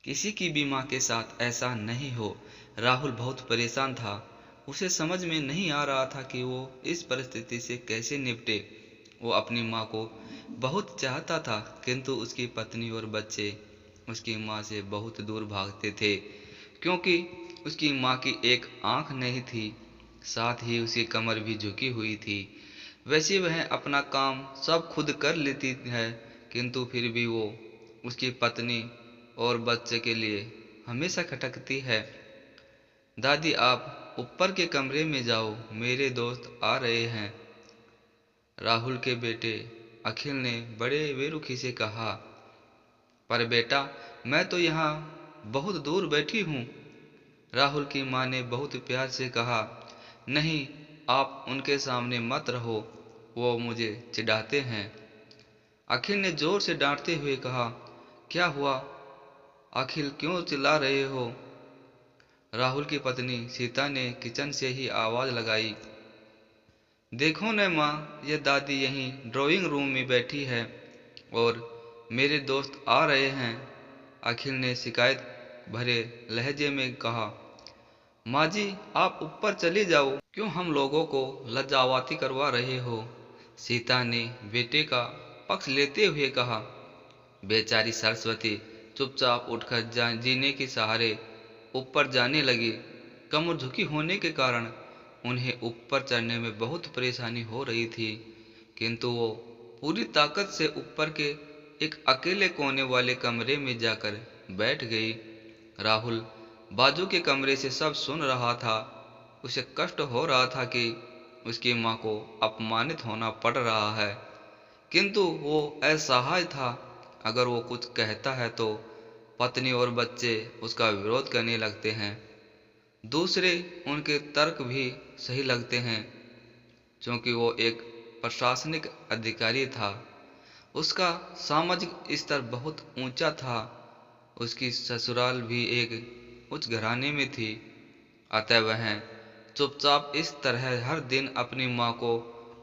किसी की भी माँ के साथ ऐसा नहीं हो। राहुल बहुत परेशान था। उसे समझ में नहीं आ रहा था कि वो इस परिस्थिति से कैसे निपटे। वो अपनी माँ को बहुत चाहता था, किंतु उसकी पत्नी और बच्चे उसकी माँ से बहुत दूर भागते थे, क्योंकि उसकी माँ की एक आंख नहीं थी, साथ ही उसकी कमर भी झुकी हुई थी। वैसे वह अपना काम सब खुद कर लेती है, किंतु फिर भी वो उसकी पत्नी और बच्चे के लिए हमेशा खटकती है। दादी, आप ऊपर के कमरे में जाओ, मेरे दोस्त आ रहे हैं, राहुल के बेटे अखिल ने बड़े बेरुखी से कहा। पर बेटा, मैं तो यहाँ बहुत दूर बैठी हूँ, राहुल की माँ ने बहुत प्यार से कहा। नहीं, आप उनके सामने मत रहो, वो मुझे चिढ़ाते हैं, अखिल ने जोर से डांटते हुए कहा। क्या हुआ अखिल, क्यों चिल्ला रहे हो? राहुल की पत्नी सीता ने किचन से ही आवाज लगाई। देखो न माँ, ये दादी यहीं ड्राइंग रूम में बैठी है और मेरे दोस्त आ रहे हैं, अखिल ने शिकायत भरे लहजे में कहा। माँ जी, आप ऊपर चले जाओ, क्यों हम लोगों को लज्जावती करवा रहे हो? सीता ने बेटे का पक्ष लेते हुए कहा। बेचारी सरस्वती चुपचाप उठकर जीने के सहारे ऊपर जाने लगी। कमर झुकी होने के कारण उन्हें ऊपर चढ़ने में बहुत परेशानी हो रही थी, किंतु वो पूरी ताकत से ऊपर के एक अकेले कोने वाले कमरे में जाकर बैठ गई। राहुल बाजू के कमरे से सब सुन रहा था। उसे कष्ट हो रहा था कि उसकी माँ को अपमानित होना पड़ रहा है, किंतु वो असहाय था। अगर वो कुछ कहता है तो पत्नी और बच्चे उसका विरोध करने लगते हैं। दूसरे उनके तर्क भी सही लगते हैं, क्योंकि वो एक प्रशासनिक अधिकारी था। उसका सामाजिक स्तर बहुत ऊंचा था। उसकी ससुराल भी एक उच्च घराने में थी, अतः वह चुपचाप इस तरह हर दिन अपनी माँ को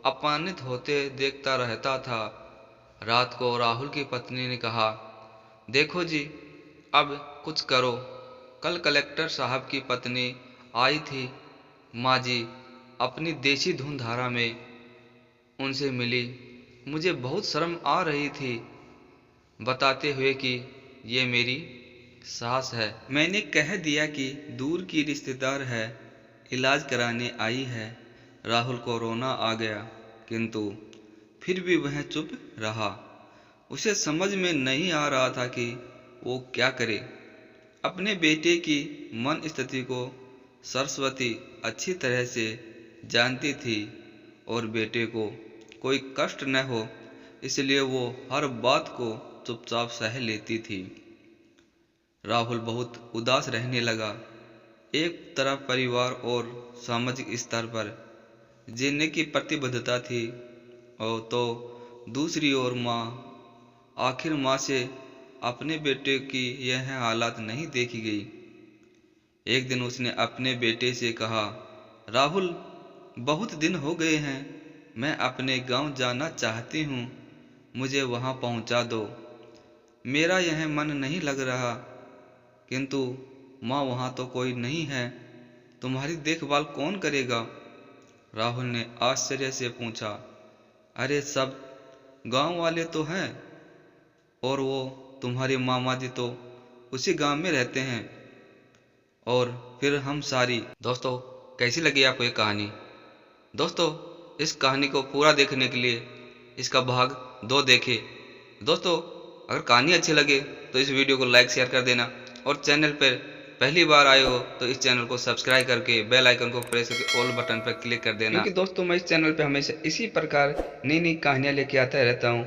अपमानित होते देखता रहता था। रात को राहुल की पत्नी ने कहा, देखो जी, अब कुछ करो। कल कलेक्टर साहब की पत्नी आई थी, माँ जी अपनी देशी धुन धारा में उनसे मिली। मुझे बहुत शर्म आ रही थी, बताते हुए कि ये मेरी सास है। मैंने कह दिया कि दूर की रिश्तेदार है, इलाज कराने आई है। राहुल को रोना आ गया, किंतु फिर भी वह चुप रहा। उसे समझ में नहीं आ रहा था कि वो क्या करे। अपने बेटे की मन स्थिति को सरस्वती अच्छी तरह से जानती थी और बेटे को कोई कष्ट न हो, इसलिए वो हर बात को चुपचाप सह लेती थी। राहुल बहुत उदास रहने लगा। एक तरफ परिवार और सामाजिक स्तर पर जीने की प्रतिबद्धता थी, और तो दूसरी ओर माँ, आखिर माँ से अपने बेटे की यह हालत नहीं देखी गई। एक दिन उसने अपने बेटे से कहा, राहुल, बहुत दिन हो गए हैं, मैं अपने गांव जाना चाहती हूँ, मुझे वहाँ पहुँचा दो। मेरा यह मन नहीं लग रहा, किंतु माँ वहाँ तो कोई नहीं है, तुम्हारी देखभाल कौन करेगा? राहुल ने आश्चर्य से पूछा। अरे सब गांव वाले तो हैं, और वो तुम्हारे मामा जी तो उसी गांव में रहते हैं, और फिर हम सारी। दोस्तों, कैसी लगी आपको ये कहानी? दोस्तों, इस कहानी को पूरा देखने के लिए इसका भाग 2 देखें। दोस्तों, अगर कहानी अच्छी लगे तो इस वीडियो को लाइक शेयर कर देना, और चैनल पर पहली बार आए हो तो इस चैनल को सब्सक्राइब करके बेल आइकन को प्रेस करके ऑल बटन पर क्लिक कर देना, क्योंकि दोस्तों मैं इस चैनल पर हमेशा इसी प्रकार नई नई कहानियाँ लेके आता रहता हूँ।